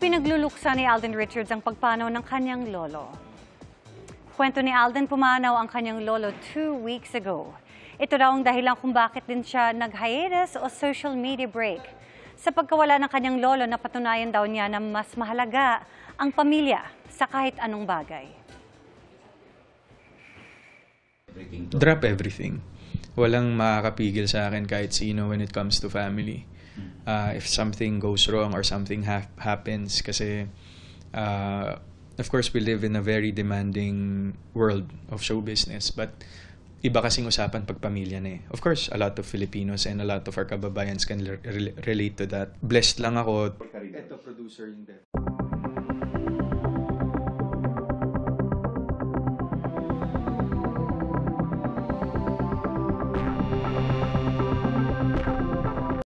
Pinagluluksa ni Alden Richards ang pagpanaw ng kanyang lolo. Kwento ni Alden, pumanaw ang kanyang lolo 2 weeks ago. Ito daw ang dahilan kung bakit din siya nag-hiatus o social media break. Sa pagkawala ng kanyang lolo, napatunayan daw niya na mas mahalaga ang pamilya sa kahit anong bagay. Drop everything. Walang makakapigil sa akin kahit sino when it comes to family. If something goes wrong or something happens, kasi of course we live in a very demanding world of show business, but iba kasing usapan pag pamilya na eh. Of course, a lot of Filipinos and a lot of our kababayans can relate to that. Blessed lang ako. Ito, producer yung